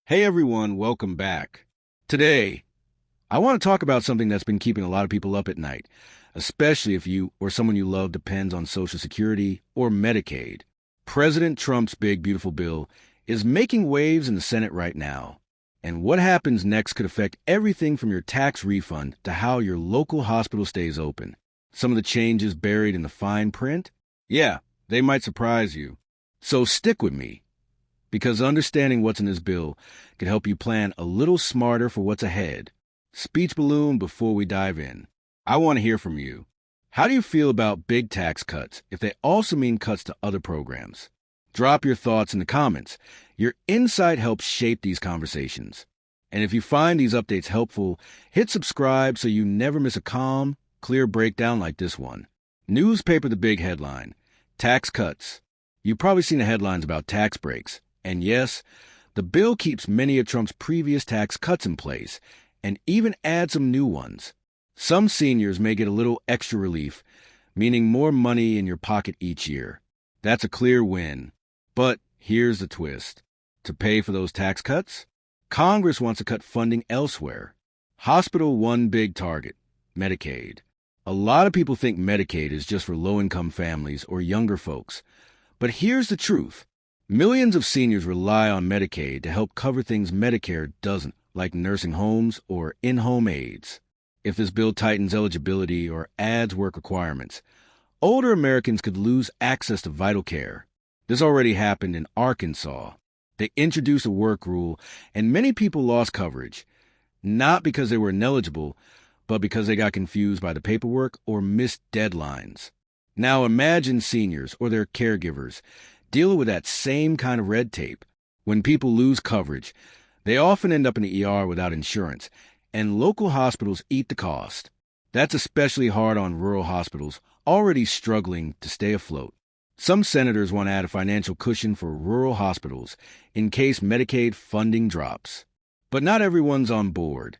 Hey everyone, welcome back. Today, I want to talk about something that's been keeping a lot of people up at night, especially if you or someone you love depends on Social Security or Medicaid. President Trump's big, beautiful bill is making waves in the Senate right now. And what happens next could affect everything from your tax refund to how your local hospital stays open. Some of the changes buried in the fine print? Yeah, they might surprise you. So stick with me, because understanding what's in this bill can help you plan a little smarter for what's ahead. Speech balloon before we dive in. I want to hear from you. How do you feel about big tax cuts if they also mean cuts to other programs? Drop your thoughts in the comments. Your insight helps shape these conversations. And if you find these updates helpful, hit subscribe so you never miss a calm, clear breakdown like this one. Newspaper the big headline. Tax cuts. You've probably seen the headlines about tax breaks. And yes, the bill keeps many of Trump's previous tax cuts in place and even adds some new ones. Some seniors may get a little extra relief, meaning more money in your pocket each year. That's a clear win. But here's the twist. To pay for those tax cuts, Congress wants to cut funding elsewhere. Hospital one big target, Medicaid. A lot of people think Medicaid is just for low-income families or younger folks. But here's the truth. Millions of seniors rely on Medicaid to help cover things Medicare doesn't, like nursing homes or in-home aides. If this bill tightens eligibility or adds work requirements, older Americans could lose access to vital care. This already happened in Arkansas. They introduced a work rule, and many people lost coverage, not because they were ineligible, but because they got confused by the paperwork or missed deadlines. Now imagine seniors or their caregivers dealing with that same kind of red tape. When people lose coverage, they often end up in the ER without insurance, and local hospitals eat the cost. That's especially hard on rural hospitals already struggling to stay afloat. Some senators want to add a financial cushion for rural hospitals in case Medicaid funding drops. But not everyone's on board.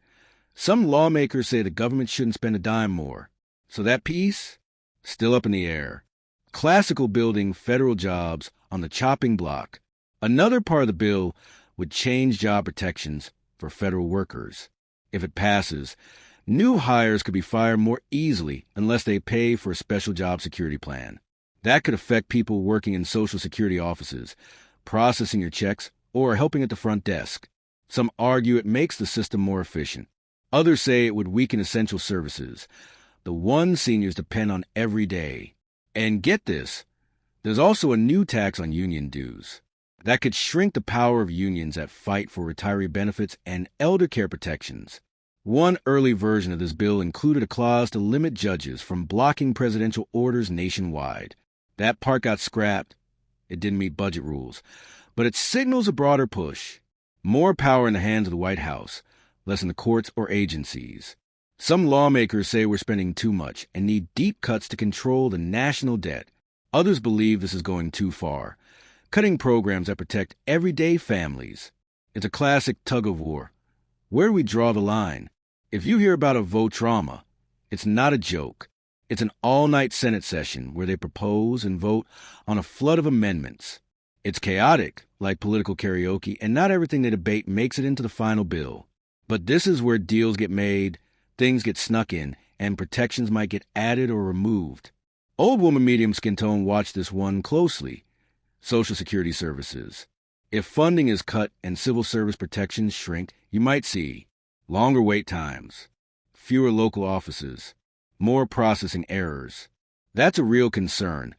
Some lawmakers say the government shouldn't spend a dime more. So that piece? Still up in the air. Classical building federal jobs on the chopping block. Another part of the bill would change job protections for federal workers. If it passes, new hires could be fired more easily unless they pay for a special job security plan. That could affect people working in Social Security offices, processing your checks, or helping at the front desk. Some argue it makes the system more efficient. Others say it would weaken essential services, the ones seniors depend on every day. And get this, there's also a new tax on union dues that could shrink the power of unions that fight for retiree benefits and elder care protections. One early version of this bill included a clause to limit judges from blocking presidential orders nationwide. That part got scrapped. It didn't meet budget rules. But it signals a broader push. More power in the hands of the White House, less in the courts or agencies. Some lawmakers say we're spending too much and need deep cuts to control the national debt. Others believe this is going too far, cutting programs that protect everyday families. It's a classic tug-of-war. Where do we draw the line? If you hear about a vote trauma, it's not a joke. It's an all-night Senate session where they propose and vote on a flood of amendments. It's chaotic, like political karaoke, and not everything they debate makes it into the final bill. But this is where deals get made, things get snuck in, and protections might get added or removed. Old woman medium skin tone watched this one closely. Social Security services. If funding is cut and civil service protections shrink, you might see longer wait times, fewer local offices, more processing errors. That's a real concern,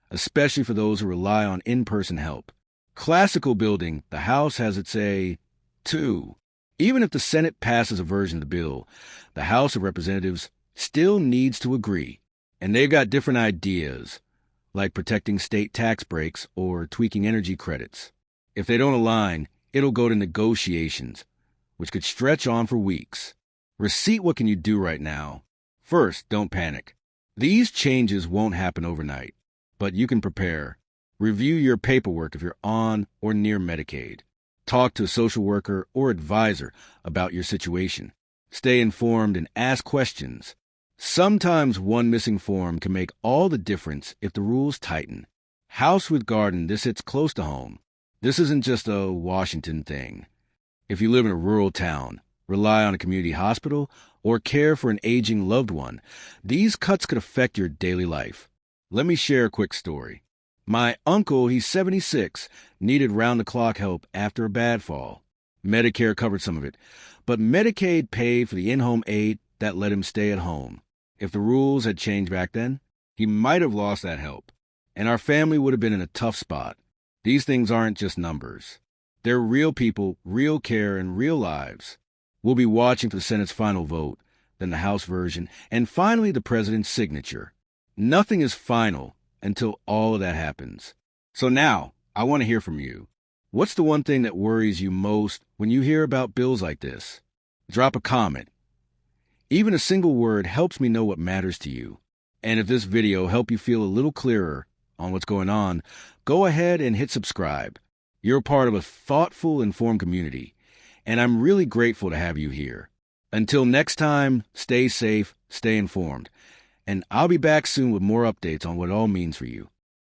especially for those who rely on in-person help. Classical building, the House has its say, too. Even if the Senate passes a version of the bill, the House of Representatives still needs to agree. And they've got different ideas, like protecting state tax breaks or tweaking energy credits. If they don't align, it'll go to negotiations, which could stretch on for weeks. Receipt, what can you do right now? First, don't panic. These changes won't happen overnight, but you can prepare. Review your paperwork if you're on or near Medicaid. Talk to a social worker or advisor about your situation. Stay informed and ask questions. Sometimes one missing form can make all the difference if the rules tighten. House with garden, this hits close to home. This isn't just a Washington thing. If you live in a rural town, rely on a community hospital, or care for an aging loved one, these cuts could affect your daily life. Let me share a quick story. My uncle, he's 76, needed round-the-clock help after a bad fall. Medicare covered some of it, but Medicaid paid for the in-home aid that let him stay at home. If the rules had changed back then, he might have lost that help, and our family would have been in a tough spot. These things aren't just numbers. They're real people, real care, and real lives. We'll be watching for the Senate's final vote, then the House version, and finally the president's signature. Nothing is final until all of that happens. So now, I want to hear from you. What's the one thing that worries you most when you hear about bills like this? Drop a comment. Even a single word helps me know what matters to you. And if this video helped you feel a little clearer on what's going on, go ahead and hit subscribe. You're part of a thoughtful, informed community, and I'm really grateful to have you here. Until next time, stay safe, stay informed, and I'll be back soon with more updates on what it all means for you.